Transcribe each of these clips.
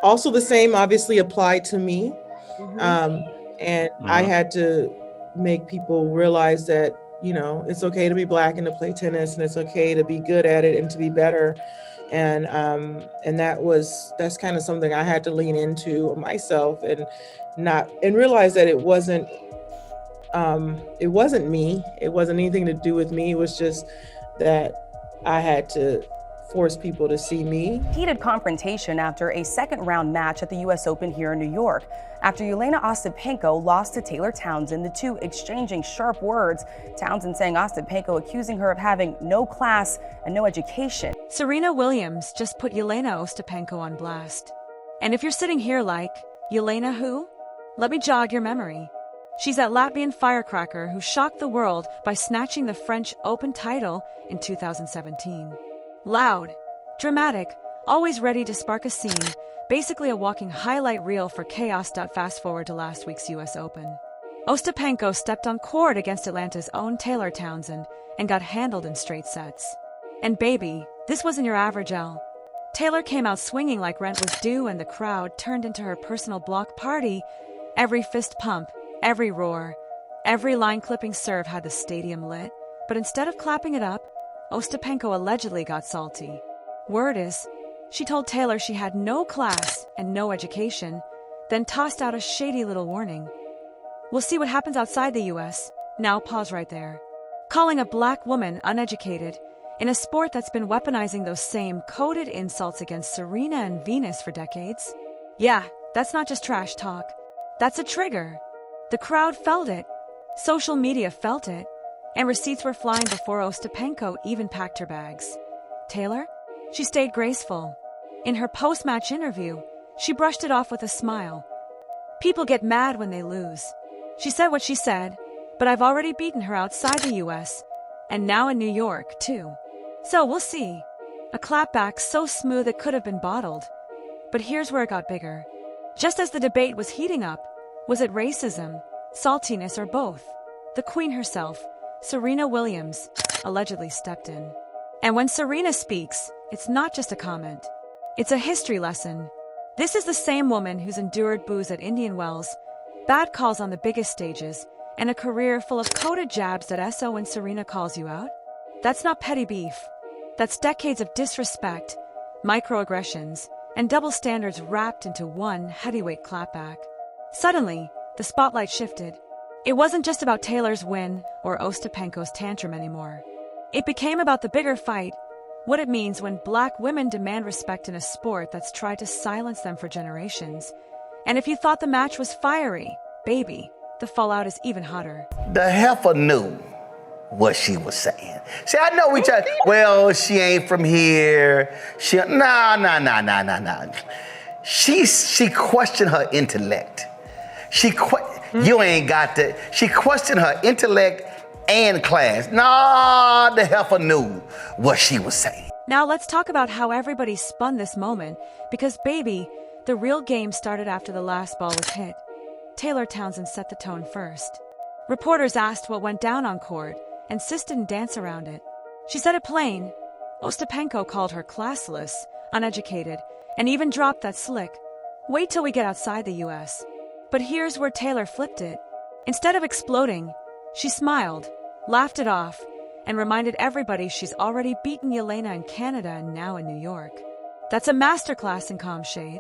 Also, the same obviously applied to me. Mm-hmm. Um, and I Mhm. had to make people realize that, you know, it's okay to be black and to play tennis, and it's okay to be good at it and to be better. And that's kind of something I had to lean into myself, and not and realize that it wasn't me. It wasn't anything to do with me. It was just that I had to force people to see me. Heated confrontation after a second-round match at the U.S. Open here in New York. After Jelena Ostapenko lost to Taylor Townsend, the two exchanging sharp words. Townsend saying Ostapenko accusing her of having no class and no education. Serena Williams just put Jelena Ostapenko on blast. And if you're sitting here like, Jelena who? Let me jog your memory. She's that Latvian firecracker who shocked the world by snatching the French Open title in 2017. Loud, dramatic, always ready to spark a scene, basically a walking highlight reel for chaos. Fast forward to last week's US Open. Ostapenko stepped on court against Atlanta's own Taylor Townsend and got handled in straight sets. And baby, this wasn't your average L. Taylor came out swinging like rent was due, and the crowd turned into her personal block party. Every fist pump, every roar, every line-clipping serve had the stadium lit. But instead of clapping it up, Ostapenko allegedly got salty. Word is, she told Taylor she had no class and no education, then tossed out a shady little warning. We'll see what happens outside the US. Now pause right there. Calling a black woman uneducated in a sport that's been weaponizing those same coded insults against Serena and Venus for decades? Yeah, that's not just trash talk. That's a trigger. The crowd felt it. Social media felt it. And receipts were flying before Ostapenko even packed her bags. Taylor? She stayed graceful. In her post-match interview, she brushed it off with a smile. People get mad when they lose. She said what she said, but I've already beaten her outside the US, and now in New York, too. So we'll see. A clapback so smooth it could have been bottled. But here's where it got bigger. Just as the debate was heating up, was it racism, saltiness, or both? The queen herself, Serena Williams, allegedly stepped in. And when Serena speaks, it's not just a comment. It's a history lesson. This is the same woman who's endured boos at Indian Wells, bad calls on the biggest stages, and a career full of coded jabs that SO when Serena calls you out. That's not petty beef. That's decades of disrespect, microaggressions, and double standards wrapped into one heavyweight clapback. Suddenly, the spotlight shifted. It wasn't just about Taylor's win or Ostapenko's tantrum anymore. It became about the bigger fight, what it means when black women demand respect in a sport that's tried to silence them for generations. And if you thought the match was fiery, baby, the fallout is even hotter. The heifer knew what she was saying. See, I know we try, well, she ain't from here. Nah. She questioned her intellect. You ain't got that. She questioned her intellect and class. Nah, the heifer knew what she was saying. Now let's talk about how everybody spun this moment, because baby, the real game started after the last ball was hit. Taylor Townsend set the tone first. Reporters asked what went down on court, and Sis didn't dance around it. She said it plain. Ostapenko called her classless, uneducated, and even dropped that slick, "Wait till we get outside the US." But here's where Taylor flipped it. Instead of exploding, she smiled, laughed it off, and reminded everybody she's already beaten Jelena in Canada and now in New York. That's a masterclass in calm shade.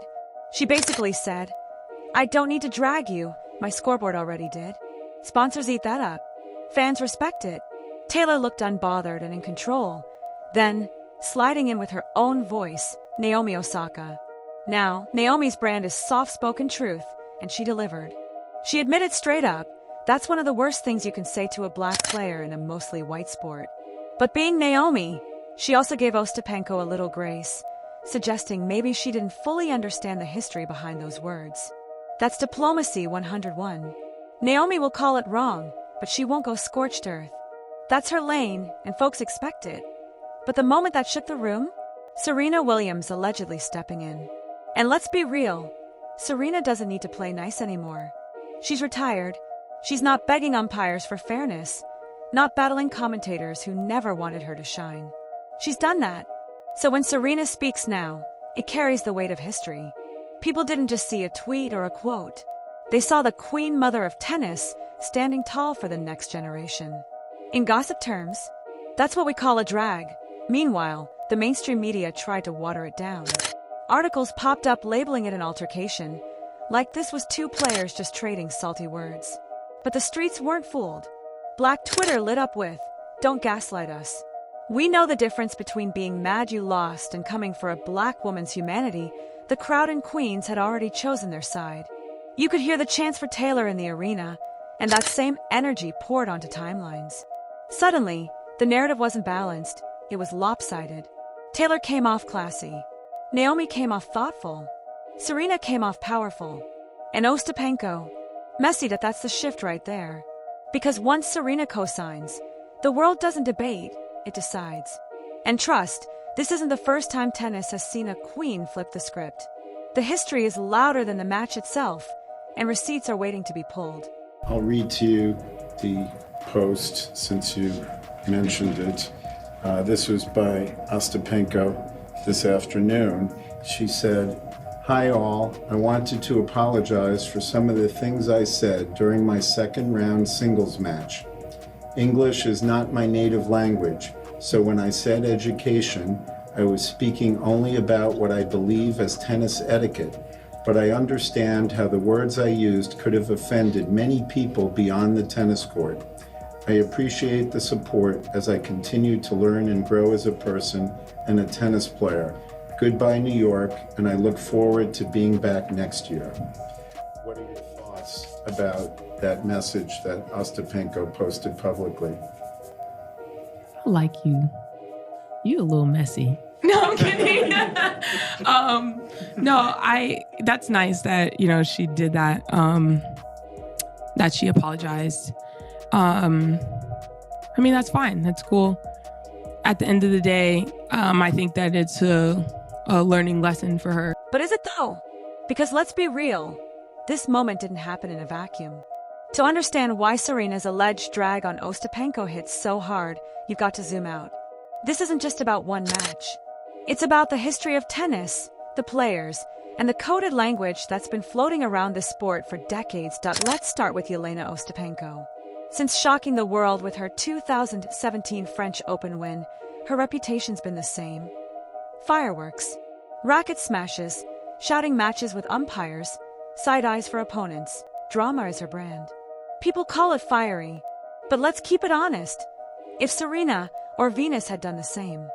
She basically said, I don't need to drag you, my scoreboard already did. Sponsors eat that up. Fans respect it. Taylor looked unbothered and in control. Then, sliding in with her own voice, Naomi Osaka. Now, Naomi's brand is soft-spoken truth, and she delivered. She admitted straight up, that's one of the worst things you can say to a black player in a mostly white sport. But being Naomi, she also gave Ostapenko a little grace, suggesting maybe she didn't fully understand the history behind those words. That's diplomacy 101. Naomi will call it wrong, but she won't go scorched earth. That's her lane, and folks expect it. But the moment that shook the room, Serena Williams allegedly stepping in. And let's be real, Serena doesn't need to play nice anymore. She's retired. She's not begging umpires for fairness, not battling commentators who never wanted her to shine. She's done that. So when Serena speaks now, it carries the weight of history. People didn't just see a tweet or a quote. They saw the queen mother of tennis standing tall for the next generation. In gossip terms, that's what we call a drag. Meanwhile, the mainstream media tried to water it down. Articles popped up labeling it an altercation, like this was two players just trading salty words. But the streets weren't fooled. Black Twitter lit up with, "Don't gaslight us." We know the difference between being mad you lost and coming for a black woman's humanity. The crowd in Queens had already chosen their side. You could hear the chants for Taylor in the arena, and that same energy poured onto timelines. Suddenly, the narrative wasn't balanced, it was lopsided. Taylor came off classy. Naomi came off thoughtful. Serena came off powerful. And Ostapenko. Messy that's the shift right there. Because once Serena co-signs, the world doesn't debate, it decides. And trust, this isn't the first time tennis has seen a queen flip the script. The history is louder than the match itself, and receipts are waiting to be pulled. I'll read to you the post since you mentioned it. This was by Ostapenko this afternoon. She said, "Hi all, I wanted to apologize for some of the things I said during my second round singles match. English is not my native language, so when I said education, I was speaking only about what I believe as tennis etiquette, but I understand how the words I used could have offended many people beyond the tennis court. I appreciate the support as I continue to learn and grow as a person and a tennis player. Goodbye, New York, and I look forward to being back next year." What are your thoughts about that message that Ostapenko posted publicly? I like you. You a little messy. No, I'm kidding. That's nice that, she did that, that she apologized. That's fine. That's cool. At the end of the day, I think that it's a learning lesson for her. But is it though? Because let's be real, this moment didn't happen in a vacuum. To understand why Serena's alleged drag on Ostapenko hits so hard, you've got to zoom out. This isn't just about one match. It's about the history of tennis, the players, and the coded language that's been floating around this sport for decades. Let's start with Jelena Ostapenko. Since shocking the world with her 2017 French Open win, her reputation's been the same. Fireworks, racket smashes, shouting matches with umpires, side eyes for opponents. Drama is her brand. People call it fiery, but let's keep it honest. If Serena or Venus had done the same,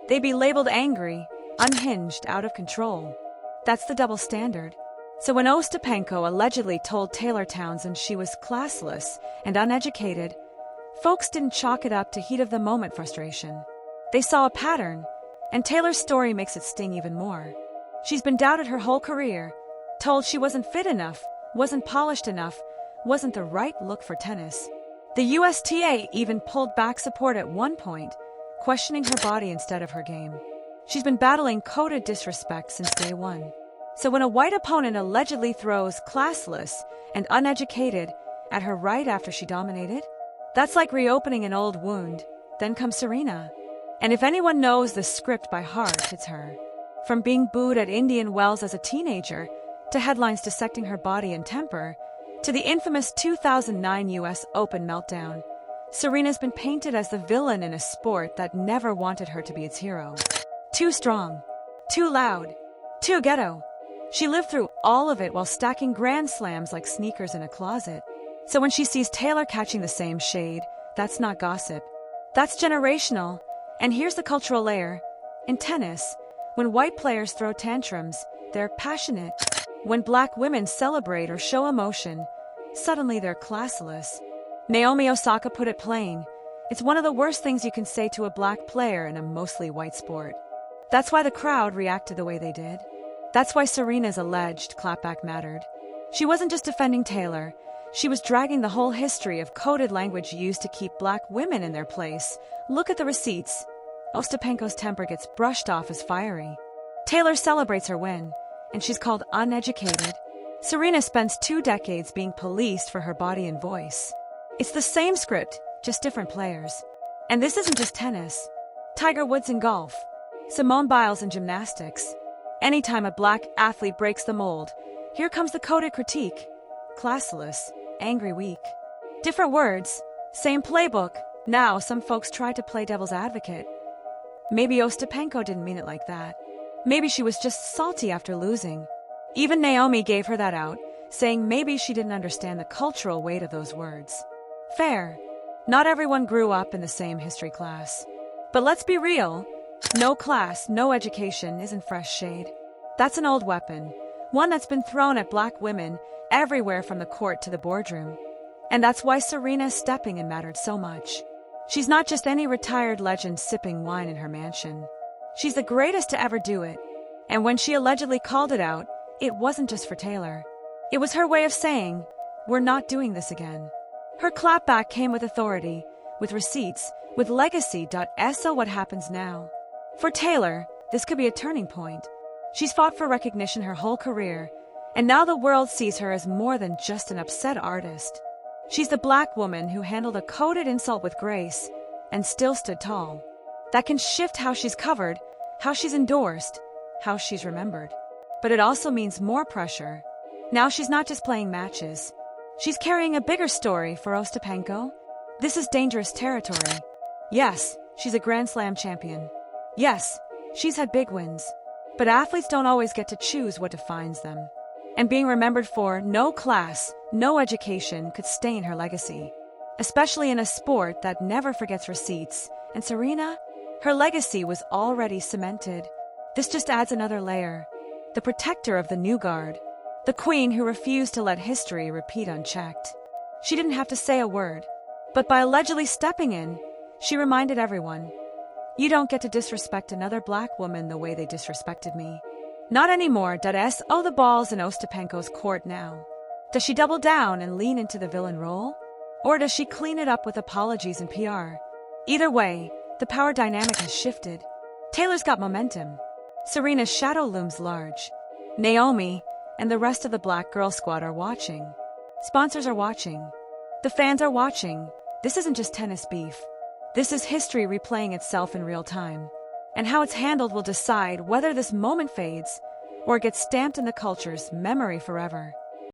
they'd be labeled angry, unhinged, out of control. That's the double standard. So when Ostapenko allegedly told Taylor Townsend she was classless and uneducated, folks didn't chalk it up to heat-of-the-moment frustration. They saw a pattern, and Taylor's story makes it sting even more. She's been doubted her whole career, told she wasn't fit enough, wasn't polished enough, wasn't the right look for tennis. The USTA even pulled back support at one point, questioning her body instead of her game. She's been battling coded disrespect since day one. So when a white opponent allegedly throws classless and uneducated at her right after she dominated, that's like reopening an old wound. Then comes Serena. And if anyone knows the script by heart, it's her. From being booed at Indian Wells as a teenager, to headlines dissecting her body and temper, to the infamous 2009 US Open meltdown, Serena's been painted as the villain in a sport that never wanted her to be its hero. Too strong, too loud, too ghetto. She lived through all of it while stacking grand slams like sneakers in a closet. So when she sees Taylor catching the same shade, that's not gossip. That's generational. And here's the cultural layer. In tennis, when white players throw tantrums, they're passionate. When black women celebrate or show emotion, suddenly they're classless. Naomi Osaka put it plain. It's one of the worst things you can say to a black player in a mostly white sport. That's why the crowd reacted the way they did. That's why Serena's alleged clapback mattered. She wasn't just defending Taylor. She was dragging the whole history of coded language used to keep black women in their place. Look at the receipts. Ostapenko's temper gets brushed off as fiery. Taylor celebrates her win, and she's called uneducated. Serena spends 2 decades being policed for her body and voice. It's the same script, just different players. And this isn't just tennis. Tiger Woods in golf, Simone Biles in gymnastics, Anytime a black athlete breaks the mold, here comes the coded critique. Classless, angry, weak. Different words, same playbook. Now some folks try to play devil's advocate. Maybe Ostapenko didn't mean it like that. Maybe she was just salty after losing. Even Naomi gave her that out, saying maybe she didn't understand the cultural weight of those words. Fair. Not everyone grew up in the same history class. But let's be real. No class, no education isn't fresh shade. That's an old weapon, one that's been thrown at black women everywhere from the court to the boardroom. And that's why Serena's stepping in mattered so much. She's not just any retired legend sipping wine in her mansion. She's the greatest to ever do it. And when she allegedly called it out, it wasn't just for Taylor. It was her way of saying, we're not doing this again. Her clapback came with authority, with receipts, with legacy. So what happens now? For Taylor, this could be a turning point. She's fought for recognition her whole career, and now the world sees her as more than just an upset artist. She's the black woman who handled a coded insult with grace and still stood tall. That can shift how she's covered, how she's endorsed, how she's remembered. But it also means more pressure. Now she's not just playing matches. She's carrying a bigger story for Ostapenko. This is dangerous territory. Yes, she's a Grand Slam champion. Yes, she's had big wins. But athletes don't always get to choose what defines them. And being remembered for no class, no education could stain her legacy. Especially in a sport that never forgets receipts. And Serena, her legacy was already cemented. This just adds another layer. The protector of the new guard. The queen who refused to let history repeat unchecked. She didn't have to say a word. But by allegedly stepping in, she reminded everyone, you don't get to disrespect another black woman the way they disrespected me. Not anymore. The ball's in Ostapenko's court now. Does she double down and lean into the villain role? Or does she clean it up with apologies and PR? Either way, the power dynamic has shifted. Taylor's got momentum. Serena's shadow looms large. Naomi and the rest of the Black Girl Squad are watching. Sponsors are watching. The fans are watching. This isn't just tennis beef. This is history replaying itself in real time. And how it's handled will decide whether this moment fades or gets stamped in the culture's memory forever.